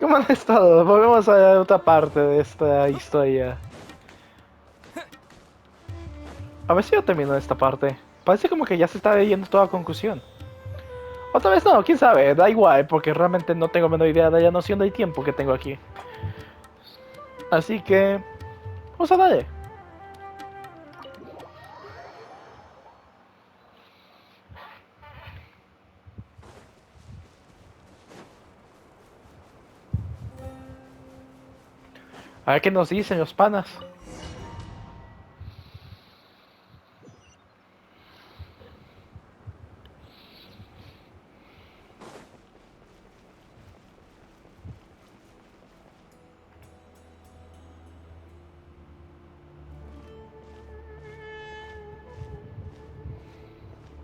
¿Cómo han estado? Volvemos a otra parte de esta historia. A ver si yo termino esta parte. Parece como que ya se está yendo toda a conclusión. Otra vez no, quién sabe, da igual, porque realmente no tengo menor idea de la noción del tiempo que tengo aquí. Así que... vamos a darle. A ver qué nos dicen los panas.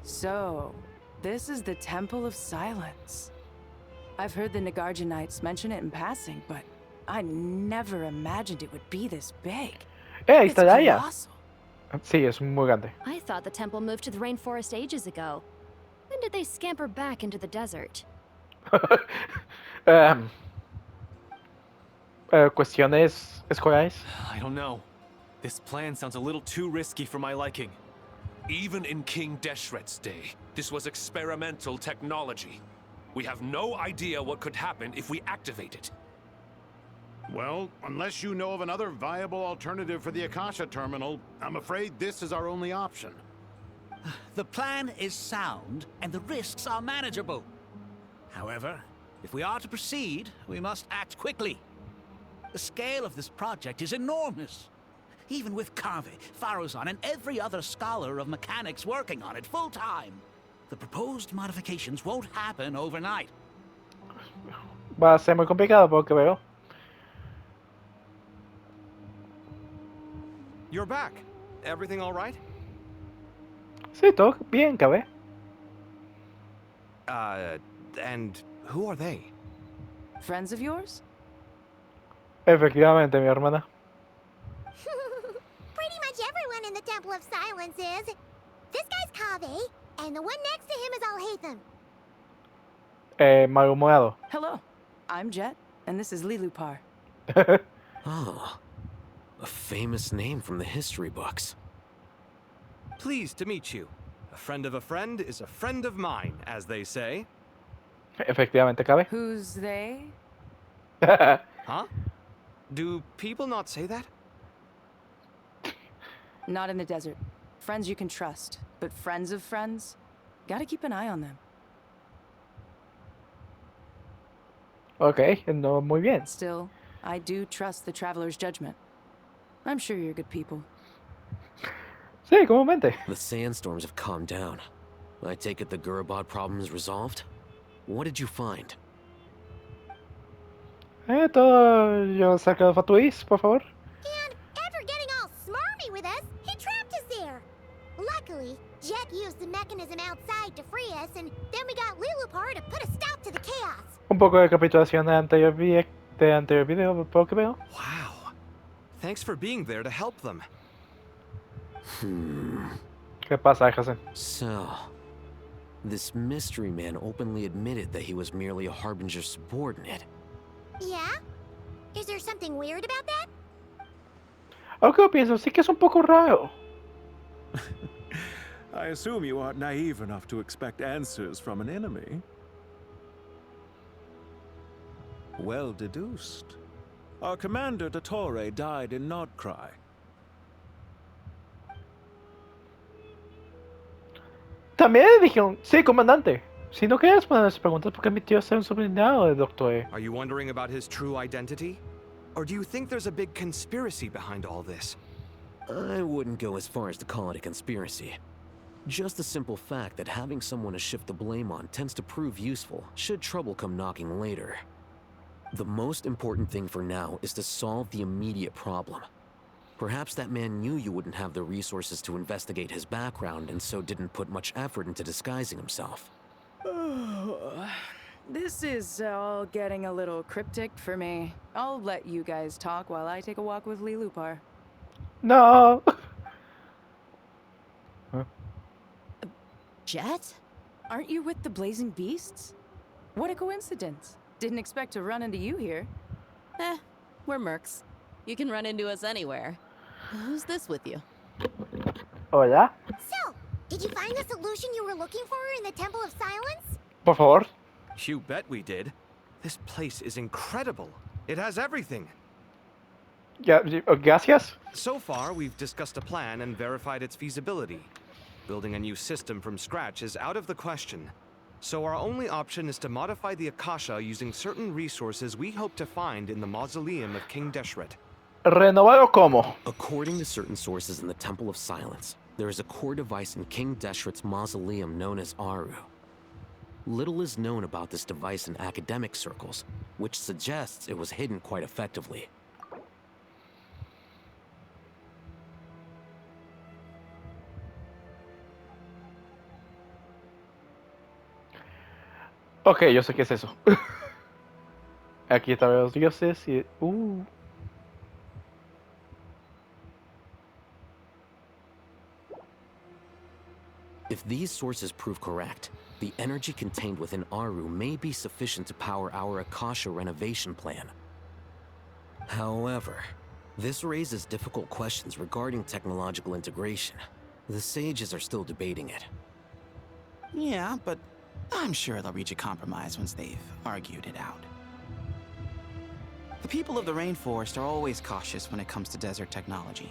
So, this is the Temple of Silence. I've heard the Nagarjanites mention it in passing, but I never imagined it would be this big. Ahí It's está Laia. colossal. Sí, es muy grande. I thought the temple moved to the rainforest ages ago. When did they scamper back into the desert? Cuestiones escolares. I don't know. This plan sounds a little too risky for my liking. Even in King Deshret's day, this was experimental technology. We have no idea what could happen if we activate it. Well, unless you know of another viable alternative for the Akasha terminal, I'm afraid this is our only option. The plan is sound, and the risks are manageable. However, if we are to proceed, we must act quickly. The scale of this project is enormous. Even with Kave, Faruzan, and every other scholar of mechanics working on it full-time, the proposed modifications won't happen overnight. Va a ser muy complicado por lo que veo. You're back. Everything all right? Sí, todo bien, cabe. And who are they? Friends of yours? Efectivamente, mi hermana. Pretty much everyone in the Temple of Silence is. This guy's Kave, and the one next to him is Alhaitham. Malhumorado. Hello, I'm Jet, and this is Lilupar. Oh, a famous name from the history books. Pleased to meet you. A friend of a friend is a friend of mine, as they say. Efectivamente, cabe. Who's they? Huh? Do people not say that? Not in the desert. Friends you can trust, but friends of friends? Gotta keep an eye on them. Ok, no, muy bien. Still, I do trust the Traveler's judgment. I'm sure you're good people. Sí, comúnmente. The sandstorms have calmed down. I take it the Gurubot problem is resolved? What did you find? Todo yo saco de Fatuís, por favor. And after getting all smarmy with us, he trapped us there. Luckily, Jet used the mechanism outside to free us, and then we got Lilupar to put a stop to the chaos. Un poco de capitulación de anterior video, por lo que veo. Wow. Thanks for being there to help them. ¿Qué pasa, Hazen? So, this mystery man openly admitted that he was merely a Harbinger subordinate. Yeah? Is there something weird about that? Algo que pienso, sí que es un poco raro. I assume you aren't naive enough to expect answers from an enemy. Well deduced. Our commander, Dottore, died in Nordcry. También le dijeron, sí, comandante. Si no quieres poner esas preguntas, ¿por qué admitió ser un subordinado del Doctor? Are you wondering about his true identity? Or do you think there's a big conspiracy behind all this? I wouldn't go as far as to call it a conspiracy. Just the simple fact that having someone to shift the blame on tends to prove useful, should trouble come knocking later. The most important thing for now is to solve the immediate problem. Perhaps that man knew you wouldn't have the resources to investigate his background and so didn't put much effort into disguising himself. This is all getting a little cryptic for me. I'll let you guys talk while I take a walk with Lilupar. No. Jet? Aren't you with the Blazing Beasts? What a coincidence. Didn't expect to run into you here. We're mercs. You can run into us anywhere. Who's this with you? Hola, So, did you find the solution you were looking for in the Temple of Silence? por favor. You bet we did. This place is incredible. It has everything. Gracias. So far, we've discussed a plan and verified its feasibility. Building a new system from scratch is out of the question. So our only option is to modify the Akasha using certain resources we hope to find in the mausoleum of King Deshret. ¿Renovado cómo? According to certain sources in the Temple of Silence, there is a core device in King Deshret's mausoleum known as Aru. Little is known about this device in academic circles, which suggests it was hidden quite effectively. Ok, yo sé qué es eso. Aquí están los dioses y... If these sources prove correct, the energy contained within Aru may be sufficient to power our Akasha renovation plan. However, this raises difficult questions regarding technological integration. The sages are still debating it. Yeah, but I'm sure they'll reach a compromise once they've argued it out. The people of the rainforest are always cautious when it comes to desert technology.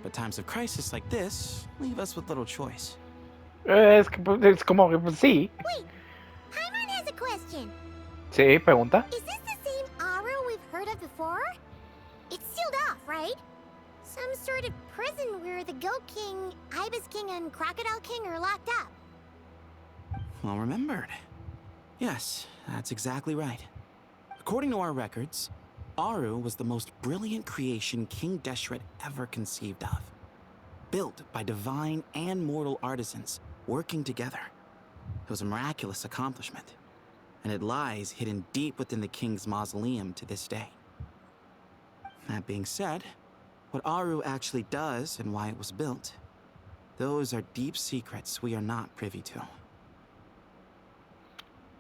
But times of crisis like this leave us with little choice. Es como que sí. Wait, Paimon has a question. Sí, pregunta. Is this the same Aru we've heard of before? It's sealed off, right? Some sort of prison where the Goat King, Ibis King, and Crocodile King are locked up. Well remembered. Yes, that's exactly right. According to our records, Aru was the most brilliant creation King Deshret ever conceived of. Built by divine and mortal artisans working together. It was a miraculous accomplishment, and it lies hidden deep within the king's mausoleum to this day. That being said, what Aru actually does and why it was built, those are deep secrets we are not privy to.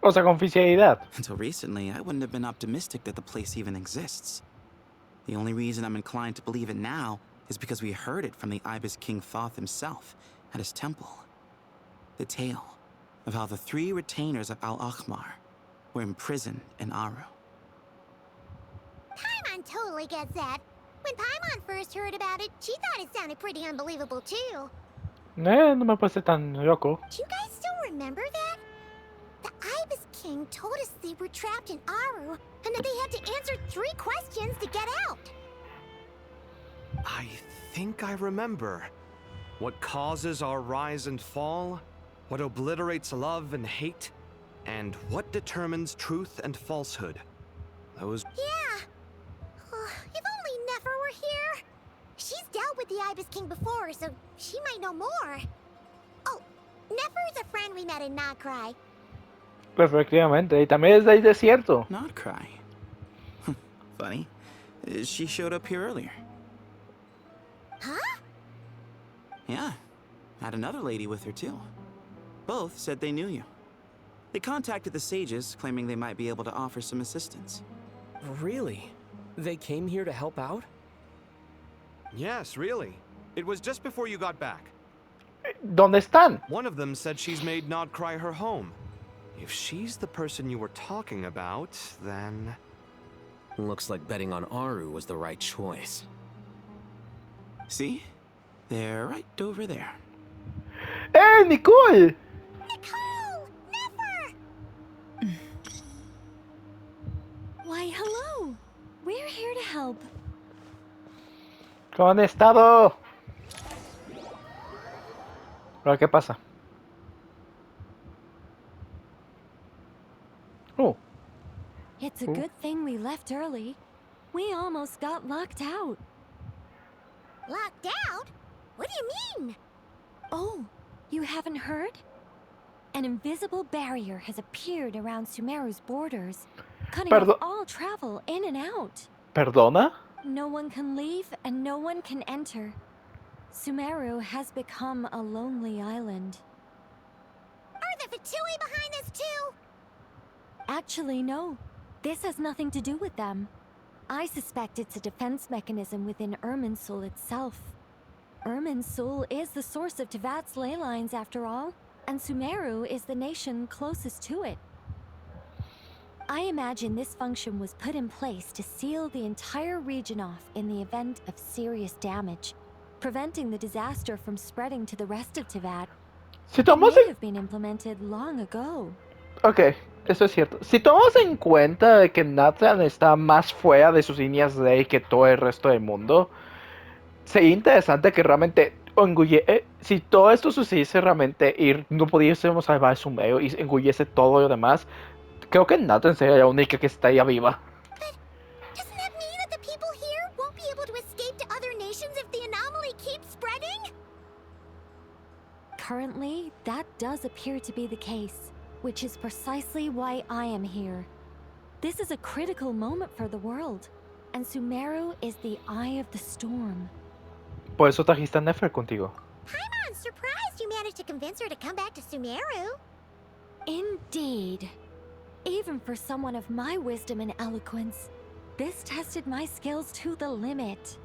O sea, confidencialidad. Until recently, I wouldn't have been optimistic that the place even exists. The only reason I'm inclined to believe it now is because we heard it from the Ibis King Thoth himself at his temple. The tale of how the 3 retainers of Al-Akhmar were imprisoned in Aru. Paimon totally gets that. When Paimon first heard about it, she thought it sounded pretty unbelievable too. No me parece tan loco. Do you guys still remember that? The Ibis King told us they were trapped in Aru and that they had to answer 3 questions to get out. I think I remember. What causes our rise and fall? What obliterates love and hate? And what determines truth and falsehood? Those... Yeah. If only Nefer were here. She's dealt with the Ibis King before, so she might know more. Oh, Nefer's a friend we met in Notcry. Efectivamente, y también es del desierto. Notcry. Funny. She showed up here earlier. Huh? Yeah. Had another lady with her too. Both said they knew you. They contacted the sages, claiming they might be able to offer some assistance. Really? They came here to help out? Yes, really. It was just before you got back. ¿Dónde están? One of them said she's made Nodcry her home. If she's the person you were talking about, then... Looks like betting on Aru was the right choice. See? They're right over there. ¡Eh, Nicole! Nicole! Nefer! Why, hello. We're here to help. ¿Cómo han estado? ¿Pero qué pasa? Oh. It's a good thing we left early. We almost got locked out. Locked out? What do you mean? Oh, you haven't heard? An invisible barrier has appeared around Sumeru's borders, cutting off all travel in and out. ¿Perdona? No one can leave and no one can enter. Sumeru has become a lonely island. Are the Fatui behind this too? Actually, no. This has nothing to do with them. I suspect it's a defense mechanism within Irminsul itself. Irminsul is the source of Tevat's ley lines after all, and Sumeru is the nation closest to it. I imagine this function was put in place to seal the entire region off in the event of serious damage, preventing the disaster from spreading to the rest of Tevat. It may have been implemented long ago. Ok, eso es cierto. Si tomamos en cuenta de que Nathan está más fuera de sus líneas de que todo el resto del mundo, sería interesante que realmente si todo esto sucediese realmente y no pudiésemos salvar su medio y engullese todo lo demás, creo que Nathan sería la única que estaría viva. Doesn't that mean that the people here won't be able to escape to other nations if the anomaly keeps spreading? Currently, that does appear to be the case, which is precisely why I am here. This is a critical moment for the world, and Sumeru is the eye of the storm. Por eso trajiste a Nefer contigo. Paimon's surprised you managed to convince her to come back to Sumeru. Indeed. Even for someone of my wisdom and eloquence, this tested my skills to the limit.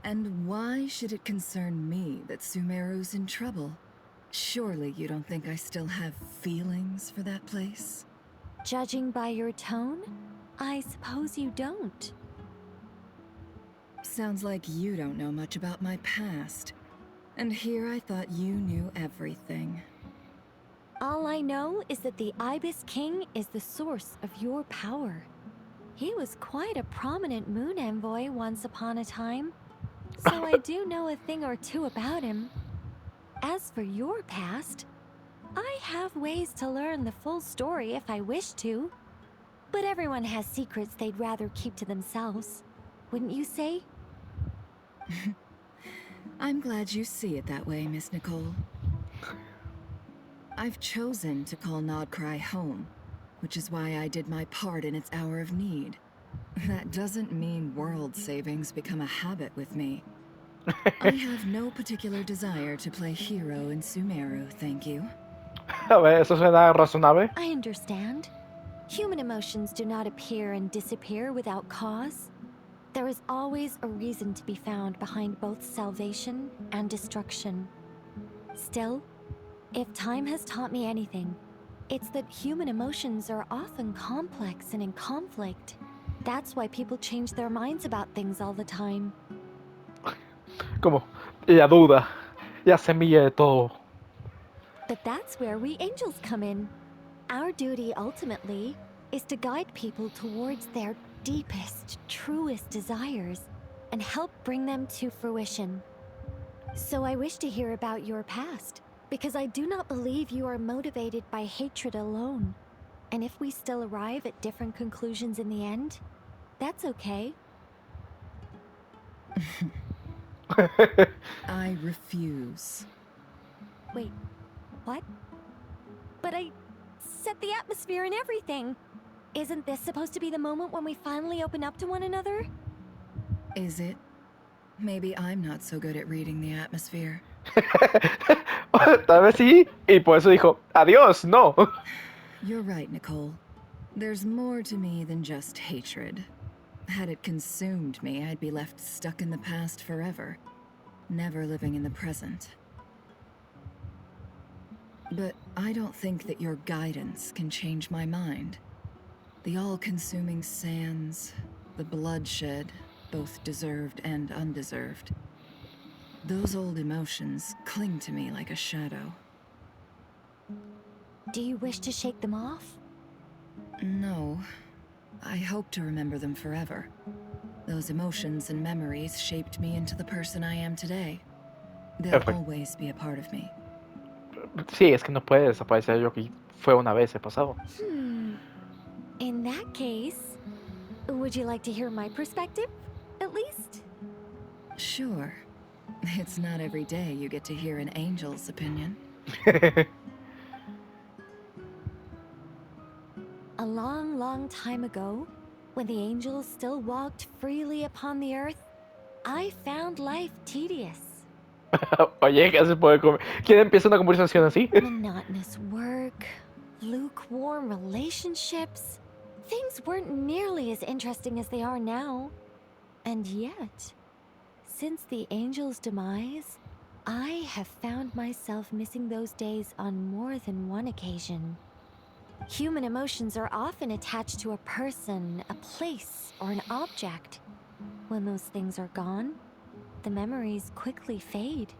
And why should it concern me that Sumeru's in trouble? Surely you don't think I still have feelings for that place? Judging by your tone, I suppose you don't. Sounds like you don't know much about my past. And here I thought you knew everything. All I know is that the Ibis King is the source of your power. He was quite a prominent moon envoy once upon a time, so I do know a thing or two about him. As for your past, I have ways to learn the full story if I wish to. But everyone has secrets they'd rather keep to themselves, wouldn't you say? I'm glad you see it that way, Miss Nicole. I've chosen to call Nodcry home, which is why I did my part in its hour of need. That doesn't mean world savings become a habit with me. I have no particular desire to play hero in Sumeru, thank you. A ver, eso suena razonable. I understand. Human emotions do not appear and disappear without cause. There is always a reason to be found behind both salvation and destruction. Still, if time has taught me anything, it's that human emotions are often complex and in conflict. That's why people change their minds about things all the time. Como la duda, la semilla de todo. But that's where we angels come in. Our duty ultimately is to guide people towards their deepest, truest desires and help bring them to fruition. So I wish to hear about your past, because I do not believe you are motivated by hatred alone. And if we still arrive at different conclusions in the end, that's okay. I refuse. Wait, what? But I set the atmosphere and everything. Isn't this supposed to be the moment when we finally open up to one another? Is it? Maybe I'm not so good at reading the atmosphere. Tal vez sí, y por eso dijo, adiós, no. You're right, Nicole. There's more to me than just hatred. Had it consumed me, I'd be left stuck in the past forever, never living in the present. But I don't think that your guidance can change my mind. The all-consuming sands, the bloodshed, both deserved and undeserved. Those old emotions cling to me like a shadow. Do you wish to shake them off? No. I hope to remember them forever. Those emotions and memories shaped me into the person I am today. They'll always be a part of me. Sí, es que no puede desaparecer lo que fue una vez el pasado. In that case, would you like to hear my perspective, at least? Sure. It's not every day you get to hear an angel's opinion. A long, long time ago, when the angels still walked freely upon the earth, I found life tedious. Oye, ¿qué se puede comer? ¿Quién empieza una conversación así? Monotonous work, lukewarm relationships. Things weren't nearly as interesting as they are now. And yet, since the angel's demise, I have found myself missing those days on more than one occasion. Human emotions are often attached to a person, a place, or an object. When those things are gone, the memories quickly fade,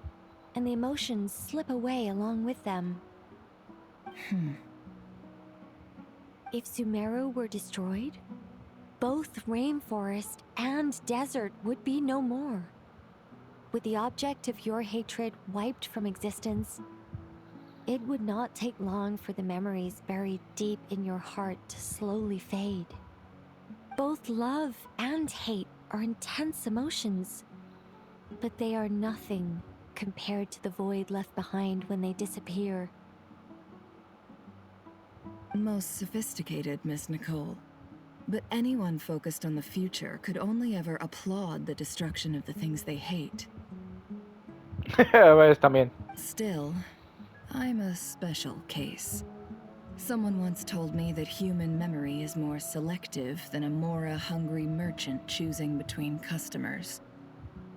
and the emotions slip away along with them. If Sumeru were destroyed, both rainforest and desert would be no more. With the object of your hatred wiped from existence, it would not take long for the memories buried deep in your heart to slowly fade. Both love and hate are intense emotions, but they are nothing compared to the void left behind when they disappear. Most sophisticated, Miss Nicole. But anyone focused on the future could only ever applaud the destruction of the things they hate. Ves también. Still, I'm a special case. Someone once told me that human memory is more selective than a Mora-hungry merchant choosing between customers.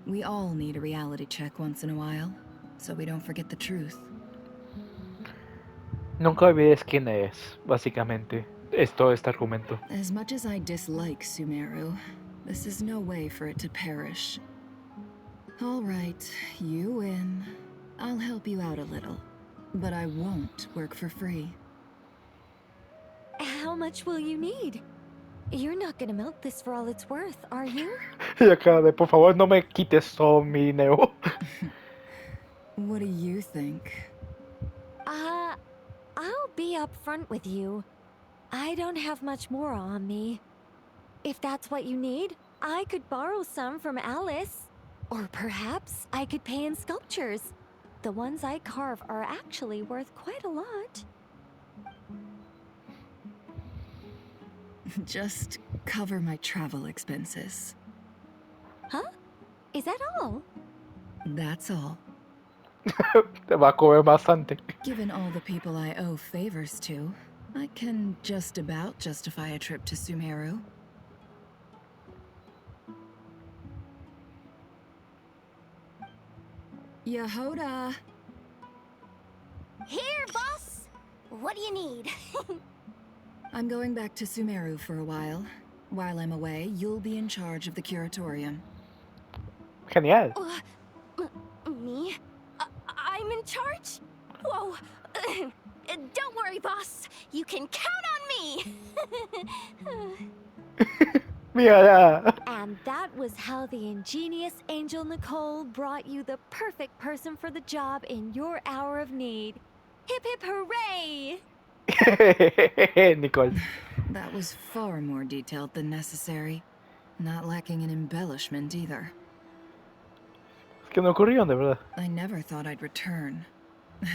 We all need a reality check once in a while, so we don't forget the truth. Nunca olvides quién es, básicamente. Es todo este argumento. As much as I dislike Sumeru, this is no way for it to perish. All right, you win. I'll help you out a little, but I won't work for free. How much will you need? You're not gonna milk this for all it's worth, are you? Y acá de, por favor, no me quites todo mi dinero. What do you think? I'll be upfront with you. I don't have much more on me. If that's what you need, I could borrow some from Alice. Or perhaps I could pay in sculptures. The ones I carve are actually worth quite a lot. Just cover my travel expenses. Huh? Is that all? That's all. Te va a cobrar bastante. Given all the people I owe favors to, I can just about justify a trip to Sumeru. Yehoda! Here, boss! What do you need? I'm going back to Sumeru for a while. While I'm away, you'll be in charge of the curatorium. Genial. Me? I'm in charge? Whoa. Don't worry, boss. You can count on me. Mira. And that was how the ingenious Angel Nicole brought you the perfect person for the job in your hour of need. Hip hip hooray! Nicole. That was far more detailed than necessary. Not lacking in embellishment either. Que no ocurrió, de verdad. I never thought I'd return.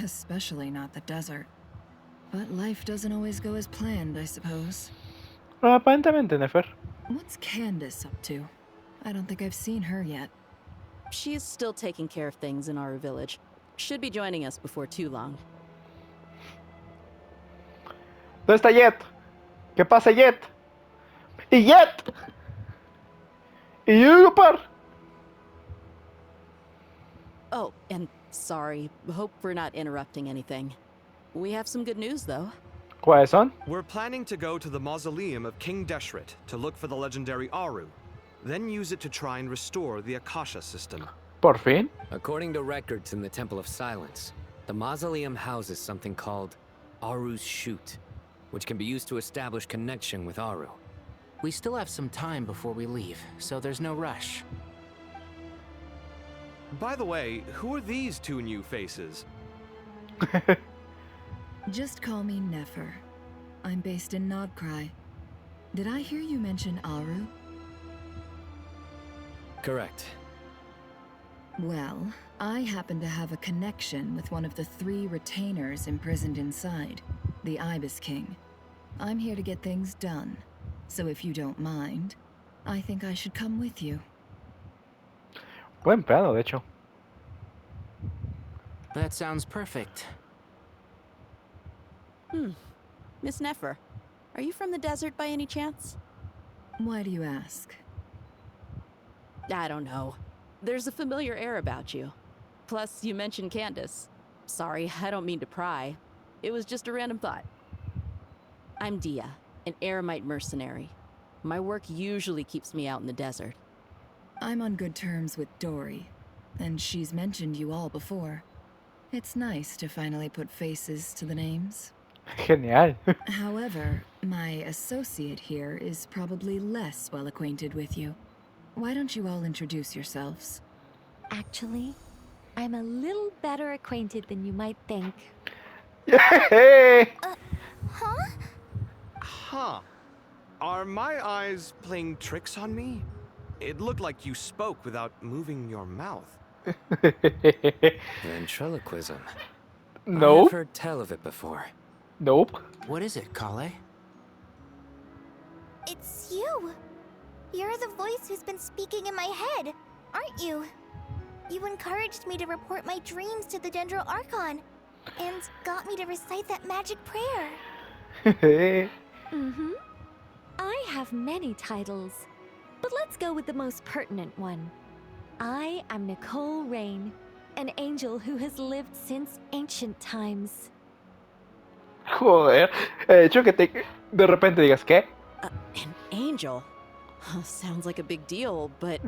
Especially not the desert. But life doesn't always go as planned, I suppose. Aparentemente, Nefer. What's Candace up to? I don't think I've seen her yet. She's still taking care of things in our village. Should be joining us before too long. ¿Dónde está Jet? ¿Qué pasa, Jet? ¿Y Jet? ¿Y Yupar? Oh, and sorry. Hope we're not interrupting anything. We have some good news, though. ¿Cuáles son? We're planning to go to the mausoleum of King Deshret to look for the legendary Aru, then use it to try and restore the Akasha system. Por fin. According to records in the Temple of Silence, the mausoleum houses something called Aru's Chute, which can be used to establish connection with Aru. We still have some time before we leave, so there's no rush. By the way, who are these two new faces? Just call me Nefer. I'm based in Nodcry. Did I hear you mention Aru? Correct. Well, I happen to have a connection with one of the 3 retainers imprisoned inside, the Ibis King. I'm here to get things done, so if you don't mind, I think I should come with you. Buen plano, de hecho. That sounds perfect. Miss Nefer, are you from the desert by any chance? Why do you ask? I don't know. There's a familiar air about you. Plus, you mentioned Candace. Sorry, I don't mean to pry. It was just a random thought. I'm Dia, an eremite mercenary. My work usually keeps me out in the desert. I'm on good terms with Dory, and she's mentioned you all before. It's nice to finally put faces to the names. Genial. However, my associate here is probably less well acquainted with you. Why don't you all introduce yourselves? Actually, I'm a little better acquainted than you might think. Yay! Huh? Huh. Are my eyes playing tricks on me? It looked like you spoke without moving your mouth. Ventriloquism. Nope. I've heard tell of it before. Nope. What is it, Kale? It's you. You're the voice who's been speaking in my head, aren't you? You encouraged me to report my dreams to the Dendro Archon, and got me to recite that magic prayer. Mm-hmm. I have many titles, but let's go with the most pertinent one. I am Nicole Rain, an angel who has lived since ancient times. Joder. Hecho que de repente digas, ¿qué? An angel? Sounds like a big deal, but,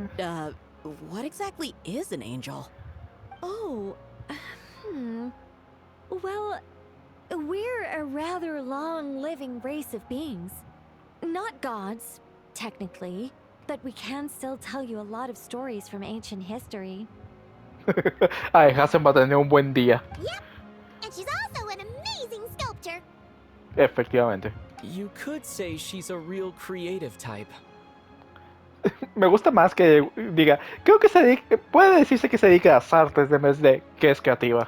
what exactly is an angel? Oh, Well, we're a rather long-living race of beings. Not gods, technically, but we can still tell you a lot of stories from ancient history. Ay, Hazen va a tener un buen día. Yep, and she's also an amazing sculptor. Efectivamente. You could say she's a real creative type. Me gusta más que diga, creo que puede decirse que se dedica a las artes de vez de que es creativa.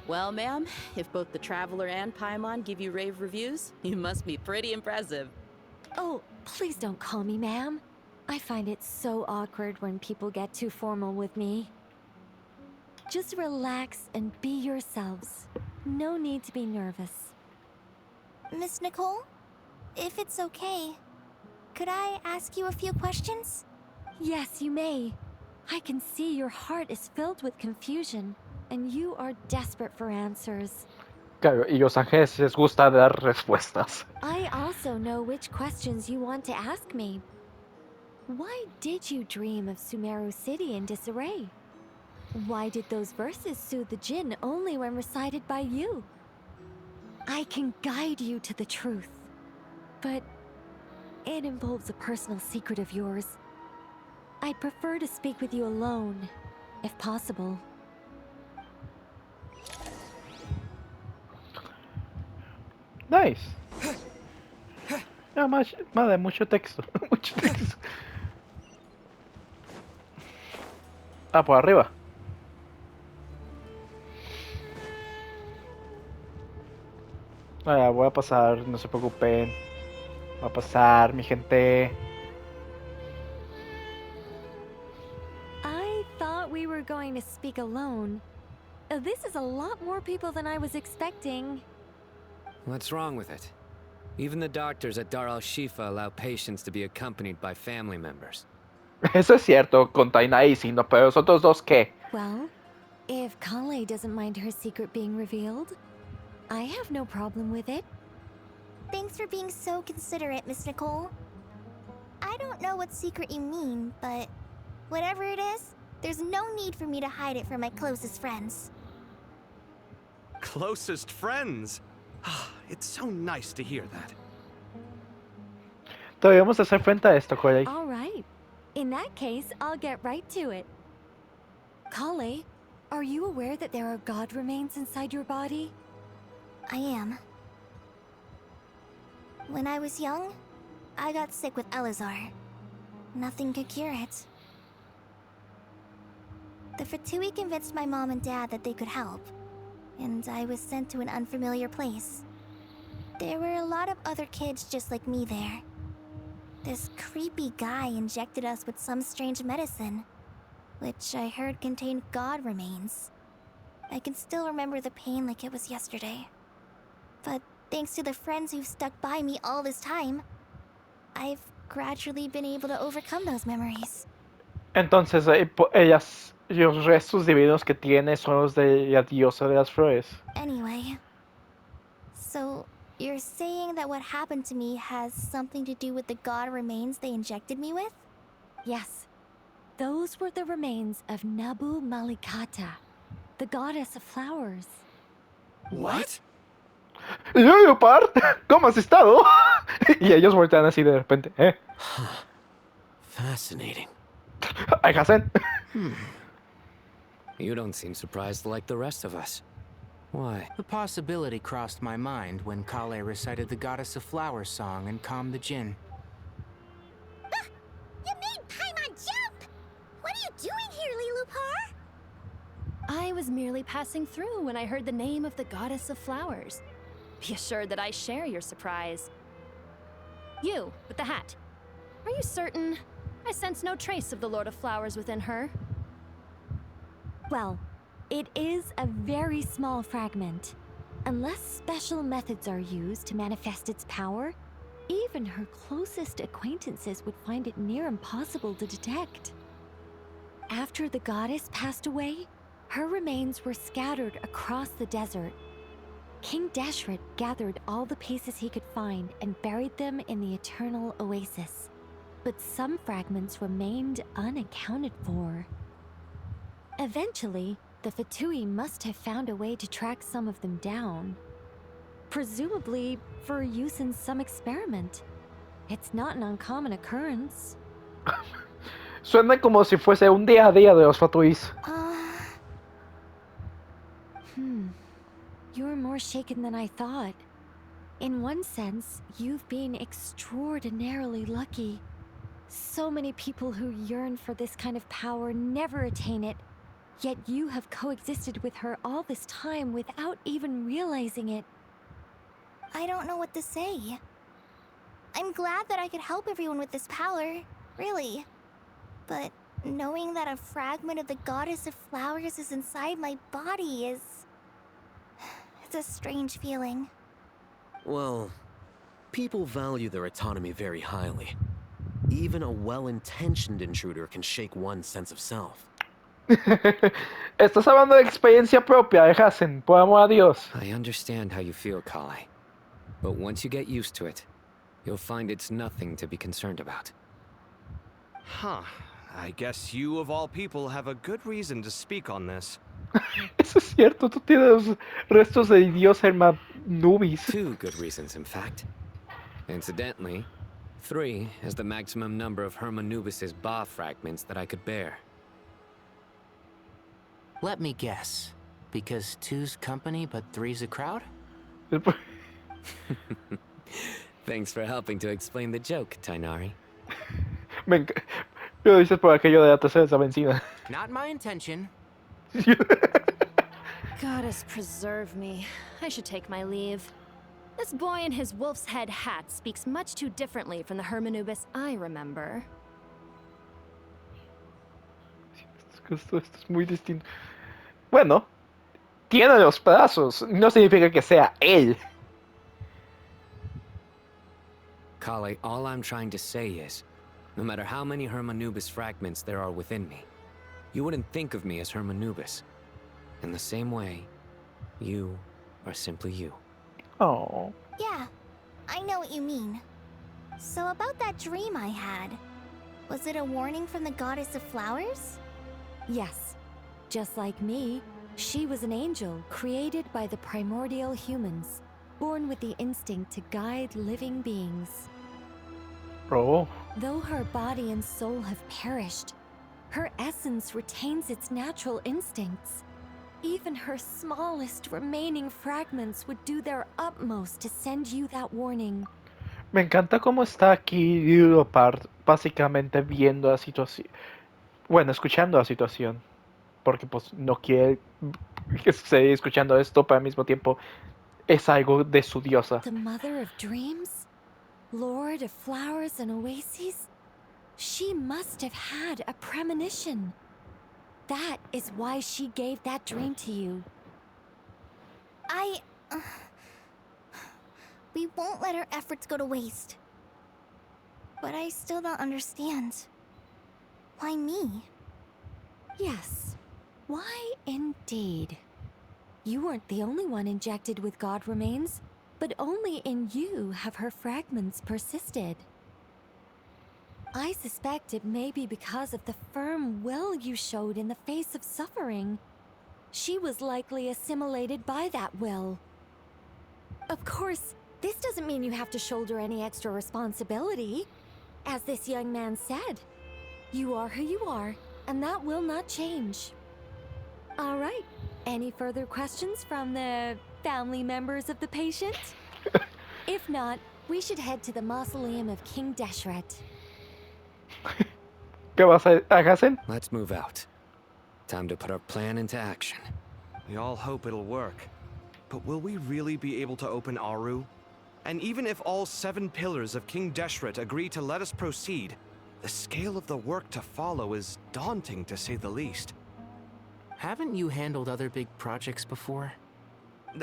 Well, ma'am, if both the Traveler and Paimon give you rave reviews, you must be pretty impressive. Oh, please don't call me ma'am. I find it so awkward when people get too formal with me. Just relax and be yourselves. No need to be nervous. Miss Nicole, if it's okay, could I ask you a few questions? Yes, you may. I can see your heart is filled with confusion, and you are desperate for answers. Claro, y los ángeles les gusta dar respuestas. I also know which questions you want to ask me. Why did you dream of Sumeru City in disarray? Why did those verses soothe the Jinn only when recited by you? I can guide you to the truth, but it involves a personal secret of yours. I'd prefer to speak with you alone, if possible. Nice. Ya, más de mucho texto. Mucho texto. Ah, por arriba. Ah, voy a pasar, no se preocupen. Va a pasar, mi gente. I thought we were going to speak alone. This is a lot more people than I was expecting. What's wrong with it? Even the doctors at Dar al-Shifa allow patients to be accompanied by family members. Eso es cierto, con Taina y no, pero los otros dos, ¿qué? Well, if Kale doesn't mind her secret being revealed, I have no problem with it. Thanks for being so considerate, Miss Nicole. I don't know what secret you mean, but whatever it is, there's no need for me to hide it from my closest friends. Closest friends? It's so nice to hear that. Debemos hacer frente a esto, Corey. All right. In that case, I'll get right to it. Kale, are you aware that there are god remains inside your body? I am. When I was young, I got sick with Elazar. Nothing could cure it. The Fatui convinced my mom and dad that they could help, and I was sent to an unfamiliar place. There were a lot of other kids just like me there. This creepy guy injected us with some strange medicine, which I heard contained god remains. I can still remember the pain like it was yesterday. But Thanks to the friends who've stuck by me all this time, I've gradually been able to overcome those memories. Entonces, los restos divinos que tiene son los de la diosa de las flores. Anyway, so you're saying that what happened to me has something to do with the god remains they injected me with? Yes. Those were the remains of Nabu Malikata, the goddess of flowers. What? ¡Yo, Leopard! ¿Cómo has estado? Y ellos voltean así de repente. Fascinating. ¡Ay, Hasen! You don't seem surprised like the rest of us. Why? The possibility crossed my mind when Kale recited the Goddess of Flowers song and calmed the Jinn. You made Paimon jump! What are you doing here, Lilupar? I was merely passing through when I heard the name of the Goddess of Flowers. Be assured that I share your surprise. You, with the hat. Are you certain? I sense no trace of the Lord of Flowers within her. Well, it is a very small fragment. Unless special methods are used to manifest its power, even her closest acquaintances would find it near impossible to detect. After the goddess passed away, her remains were scattered across the desert. King Deshret gathered all the pieces he could find and buried them in the Eternal Oasis. But some fragments remained unaccounted for. Eventually, the Fatui must have found a way to track some of them down. Presumably for use in some experiment. It's not an uncommon occurrence. Suena como si fuese un día a día de los Fatuis. You're more shaken than I thought. In one sense, you've been extraordinarily lucky. So many people who yearn for this kind of power never attain it, yet you have coexisted with her all this time without even realizing it. I don't know what to say. I'm glad that I could help everyone with this power, really. But knowing that a fragment of the Goddess of Flowers is inside my body is... it's a strange feeling. Well, people value their autonomy very highly. Even a well-intentioned intruder can shake one's sense of self. Estás hablando de experiencia propia, Hasen, por amor a Dios. I understand how you feel, Kale. But once you get used to it, you'll find it's nothing to be concerned about. Huh. I guess you, of all people, have a good reason to speak on this. Eso es cierto, tú tienes los restos de Dios Nubis. 2 good reasons, in fact. Incidentally, 3 is the maximum number of Hermanubis' Ba fragments that I could bear. Let me guess. Because 2's company, but 3's a crowd? Thanks for helping to explain the joke, Tainari. Lo dices por aquello de la tercera vencida. Not my intention. Goddess preserve me. I should take my leave. This boy in his wolf's head hat speaks much too differently from the Hermanubis I remember. Esto es muy distinto. Bueno, tiene los brazos. No significa que sea él. Kale, all I'm trying to say is, no matter how many Hermanubis fragments there are within me, you wouldn't think of me as Hermanubis. In the same way, you are simply you. Oh. Yeah, I know what you mean. So about that dream I had, was it a warning from the Goddess of Flowers? Yes. Just like me, she was an angel created by the primordial humans, born with the instinct to guide living beings. Oh. Though her body and soul have perished, her essence retains its natural instincts. Even her smallest remaining fragments would do their utmost to send you that warning. Me encanta cómo está aquí Leopard, básicamente viendo la situación. Bueno, escuchando la situación. Porque pues no quiere que esté escuchando esto, pero al mismo tiempo es algo de su diosa. The mother of dreams? Lord of flowers and oases? She must have had a premonition. That is why she gave that dream to you. We won't let our efforts go to waste. But I still don't understand. Why me? Yes. Why indeed? You weren't the only one injected with god remains, but only in you have her fragments persisted. I suspect it may be because of the firm will you showed in the face of suffering. She was likely assimilated by that will. Of course, this doesn't mean you have to shoulder any extra responsibility. As this young man said, you are who you are, and that will not change. All right. Any further questions from the family members of the patient? If not, we should head to the mausoleum of King Deshret. ¿Qué vas a hacer? Let's move out. Time to put our plan into action. We all hope it'll work. But will we really be able to open Aru? And even if all 7 pillars of King Deshret agree to let us proceed, the scale of the work to follow is daunting to say the least. Haven't you handled other big projects before?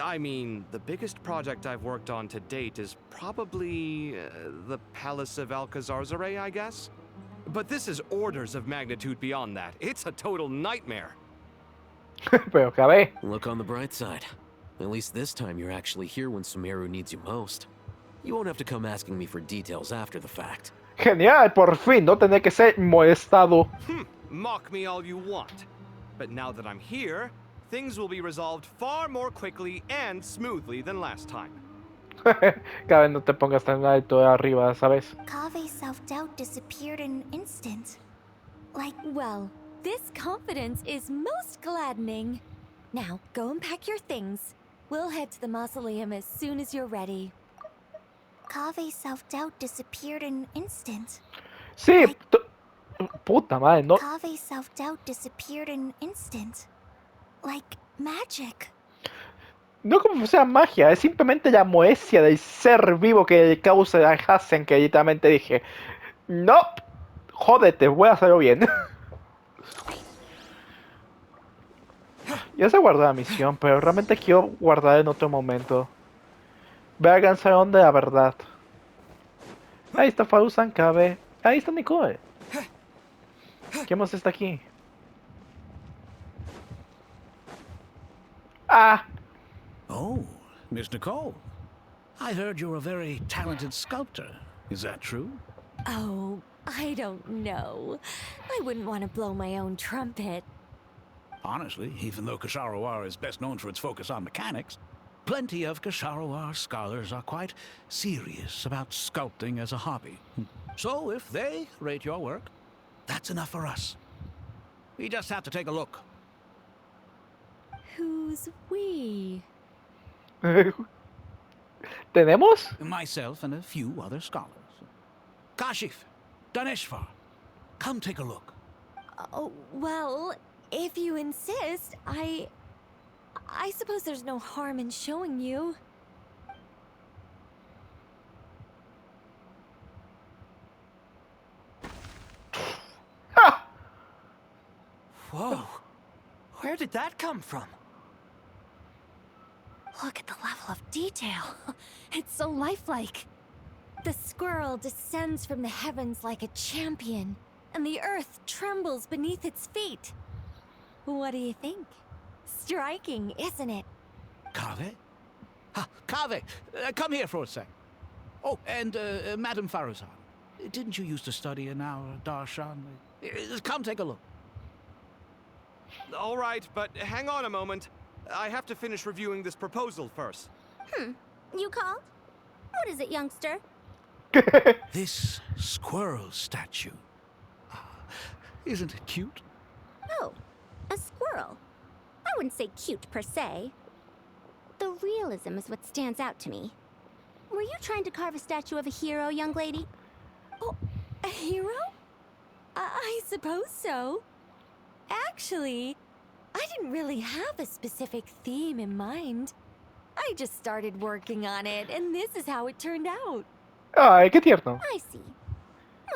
I mean, the biggest project I've worked on to date is probably the Palace of Alcazarzaray, I guess? But this is orders of magnitude beyond that. It's a total nightmare. Pero cabe. Look on the bright side. At least this time you're actually here when Sumeru needs you most. You won't have to come asking me for details after the fact. Genial, por fin, no tener que ser molestado. Mock me all you want. But now that I'm here, things will be resolved far more quickly and smoothly than last time. Cada vez no te pongas tan alto de arriba, ¿sabes? Kave's self-doubt disappeared in an instant. Like, well, this confidence is most gladdening. Now, go and pack your things. We'll head to the mausoleum as soon as you're ready. Kave's self-doubt disappeared in an instant. Sí, puta madre, no. Kave's self-doubt disappeared in an instant. Like magic. No como sea magia, es simplemente la moestia del ser vivo que causa a Hassen, que literalmente dije, no, jódete, voy a hacerlo bien. Ya se guardó la misión, pero realmente quiero guardar en otro momento. Ve al salón de la verdad. Ahí está Farusan Cabe. Ahí está Nicole. ¿Quién más está aquí? Ah. Oh, Miss Nicole. I heard you're a very talented sculptor. Is that true? Oh, I don't know. I wouldn't want to blow my own trumpet. Honestly, even though Kasharawar is best known for its focus on mechanics, plenty of Kasharawar scholars are quite serious about sculpting as a hobby. So if they rate your work, that's enough for us. We just have to take a look. Who's we? ¿Tenemos? Myself and a few other scholars. Kashif, Daneshvar, come take a look. Oh, well, if you insist, I suppose there's no harm in showing you. Whoa. Where did that come from? Look at the level of detail. It's so lifelike. The squirrel descends from the heavens like a champion, and the earth trembles beneath its feet. What do you think? Striking, isn't it? Kave? Kave, come here for a sec. Oh, and Madame Farazan, didn't you used to study in our darshan? Come take a look. All right, but hang on a moment. I have to finish reviewing this proposal first. You called? What is it, youngster? This squirrel statue. Isn't it cute? Oh, a squirrel. I wouldn't say cute per se. The realism is what stands out to me. Were you trying to carve a statue of a hero, young lady? Oh, a hero? I suppose so. Actually, I didn't really have a specific theme in mind. I just started working on it, and this is how it turned out. Ay, qué tierno. I see.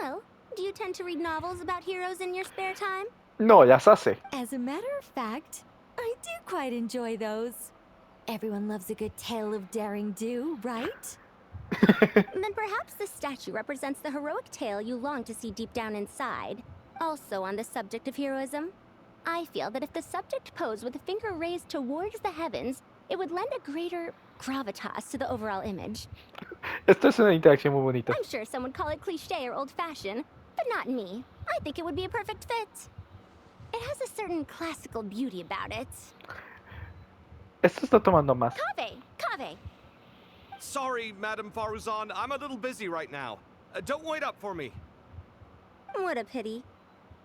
Well, do you tend to read novels about heroes in your spare time? No, las hace. As a matter of fact, I do quite enjoy those. Everyone loves a good tale of daring do, right? Then perhaps the statue represents the heroic tale you long to see deep down inside. Also on the subject of heroism, I feel that if the subject posed with a finger raised towards the heavens, it would lend a greater gravitas to the overall image. Esto es una interacción muy bonita. I'm sure some would call it cliché or old-fashioned, but not me. I think it would be a perfect fit. It has a certain classical beauty about it. Esto está tomando más. Kaveh! Sorry, Madame Faruzan, I'm a little busy right now. Don't wait up for me. What a pity.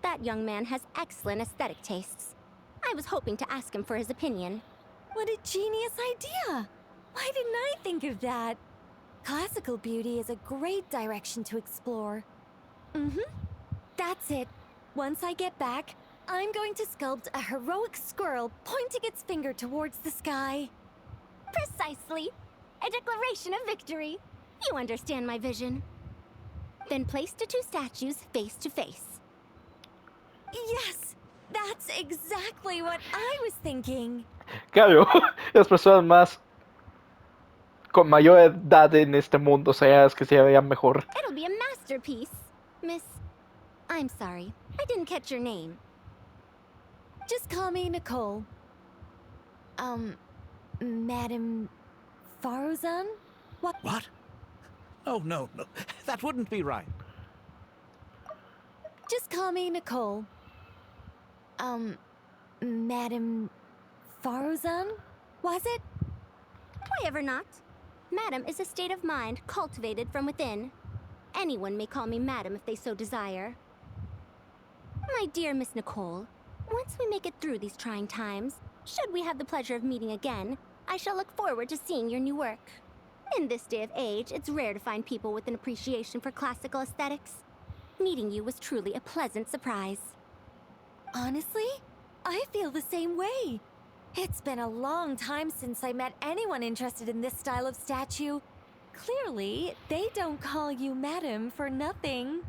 That young man has excellent aesthetic tastes. I was hoping to ask him for his opinion. What a genius idea! Why didn't I think of that? Classical beauty is a great direction to explore. That's it. Once I get back, I'm going to sculpt a heroic squirrel pointing its finger towards the sky. Precisely. A declaration of victory. You understand my vision. Then place the two statues face to face. Yes! That's exactly what I was thinking. Claro, las personas más con mayor edad en este mundo sean las que se vean mejor. It'll be a masterpiece. Miss... I'm sorry. I didn't catch your name. Just call me Nicole. Madame Faruzan? What? What? Oh, no. That wouldn't be right. Just call me Nicole. Madame Faruzan? Was it? Why ever not? Madam is a state of mind cultivated from within. Anyone may call me Madam if they so desire. My dear Miss Nicole, once we make it through these trying times, should we have the pleasure of meeting again, I shall look forward to seeing your new work. In this day of age, it's rare to find people with an appreciation for classical aesthetics. Meeting you was truly a pleasant surprise. Honestly, I feel the same way. It's been a long time since I met anyone interested in this style of statue. Clearly, they don't call you Madam for nothing.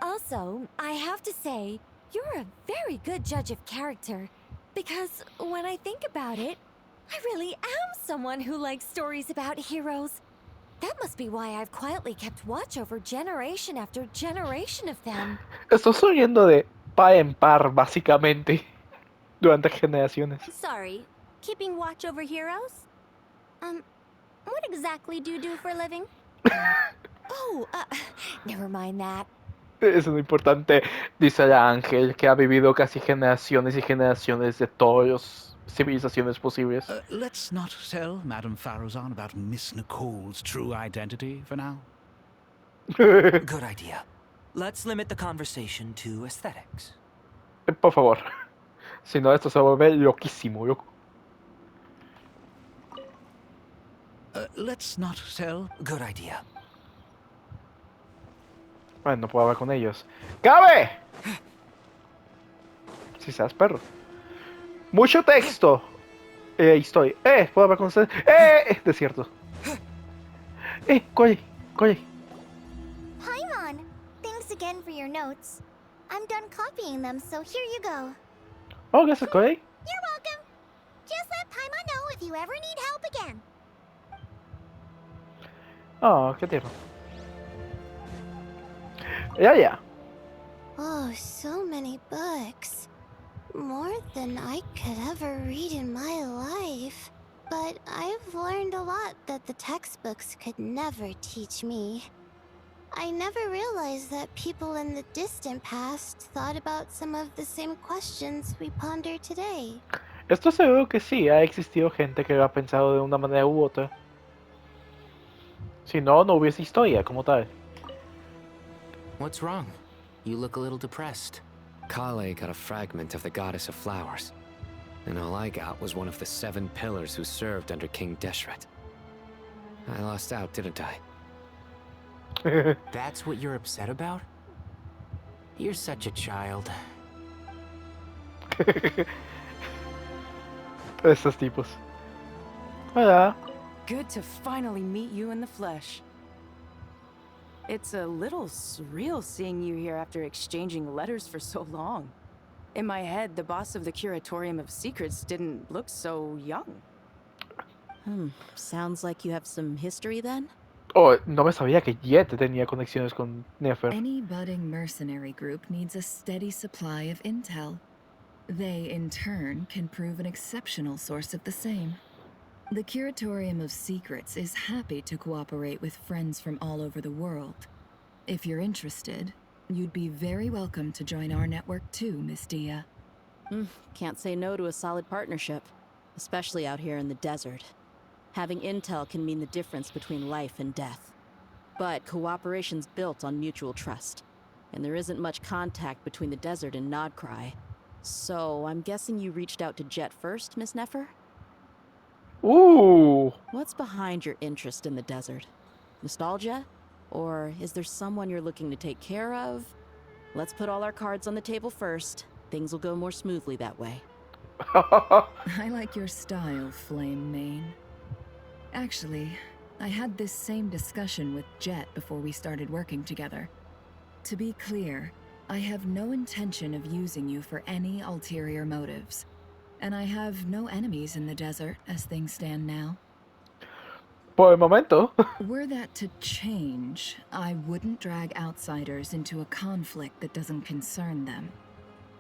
Also, I have to say, you're a very good judge of character. Because when I think about it, I really am someone who likes stories about heroes. That must be why I've quietly kept watch over generation after generation of them. Estoy subiendo de par en par, básicamente, durante generaciones. Sorry, keeping watch over heroes? What exactly do you do for a living? Never mind that. Eso es lo importante, dice la Ángel, que ha vivido casi generaciones y generaciones de todas las civilizaciones posibles. Let's not tell Madame Faruzan about Miss Nicole's true identity for now. Good idea. Let's limit the conversation to aesthetics. Por favor. Si no, esto se vuelve loquísimo. Let's not tell... Good idea. Bueno, no puedo hablar con ellos. ¡Cabe! Si seas perro. Mucho texto. Historia. Puedo hablar con ustedes. Desierto. Coye. Paimon, thanks again for your notes. I'm done copying them, so here you go. Oh, gracias, Coye. You're welcome. Just let Paimon know if you ever need help again. Oh, qué tierno. Yeah. Oh, so many books. More than I could ever read in my life. But I've learned a lot that the textbooks could never teach me. I never realized that people in the distant past thought about some of the same questions we ponder today. Esto seguro que sí, ha existido gente que lo ha pensado de una manera u otra. Si no, no hubiese historia como tal. What's wrong? You look a little depressed. Kale got a fragment of the Goddess of Flowers, and all I got was one of the 7 pillars who served under King Deshret. I lost out, didn't I? That's what you're upset about? You're such a child. Estos tipos. Hola. Good to finally meet you in the flesh. It's a little surreal seeing you here after exchanging letters for so long. In my head, the boss of the Curatorium of Secrets didn't look so young. Sounds like you have some history then? Oh, no me sabía que Jet tenía conexiones con Nefer. Any budding mercenary group needs a steady supply of intel. They, in turn, can prove an exceptional source of the same. The Curatorium of Secrets is happy to cooperate with friends from all over the world. If you're interested, you'd be very welcome to join our network too, Miss Dia. Can't say no to a solid partnership, especially out here in the desert. Having intel can mean the difference between life and death. But cooperation's built on mutual trust, and there isn't much contact between the desert and Nodcry. So, I'm guessing you reached out to Jet first, Miss Nefer? Ooh. What's behind your interest in the desert? Nostalgia? Or is there someone you're looking to take care of? Let's put all our cards on the table first. Things will go more smoothly that way. I like your style, Flame Mane. Actually, I had this same discussion with Jet before we started working together. To be clear, I have no intention of using you for any ulterior motives. And I have no enemies in the desert as things stand now. Por el momento. Were that to change, I wouldn't drag outsiders into a conflict that doesn't concern them.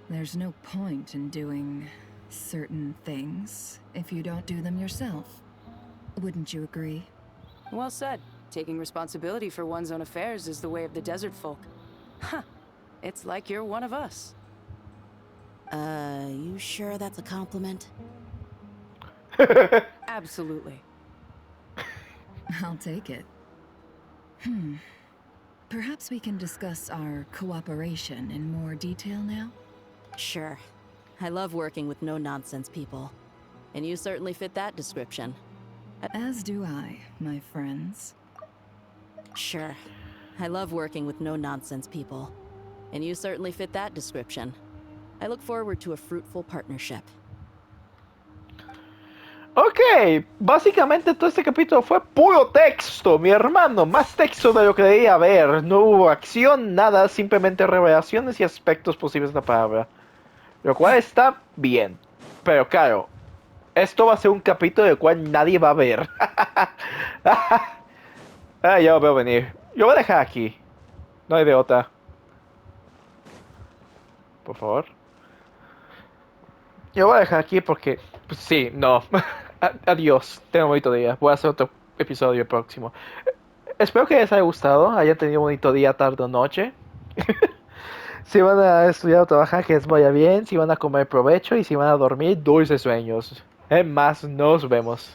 There's no point in doing certain things if you don't do them yourself. Wouldn't you agree? Well said. Taking responsibility for one's own affairs is the way of the desert folk. Huh. It's like you're one of us. You sure that's a compliment? Absolutely. I'll take it. Perhaps we can discuss our cooperation in more detail now? Sure. I love working with no-nonsense people. And you certainly fit that description. As do I, my friends. Sure. I love working with no-nonsense people. And you certainly fit that description. I look forward to a fruitful partnership. Ok, básicamente todo este capítulo fue puro texto, mi hermano, más texto de lo que debía haber. No hubo acción, nada, simplemente revelaciones y aspectos posibles de la palabra. Lo cual está bien. Pero claro, esto va a ser un capítulo del cual nadie va a ver. Ya lo veo venir. Yo voy a dejar aquí. No hay de otra. Por favor. Yo voy a dejar aquí porque... Pues, sí, no. Adiós. Tengo un bonito día. Voy a hacer otro episodio próximo. Espero que les haya gustado. Hayan tenido un bonito día, tarde o noche. Si van a estudiar o trabajar, que les vaya bien. Si van a comer, provecho. Y si van a dormir, dulces sueños. En más, nos vemos.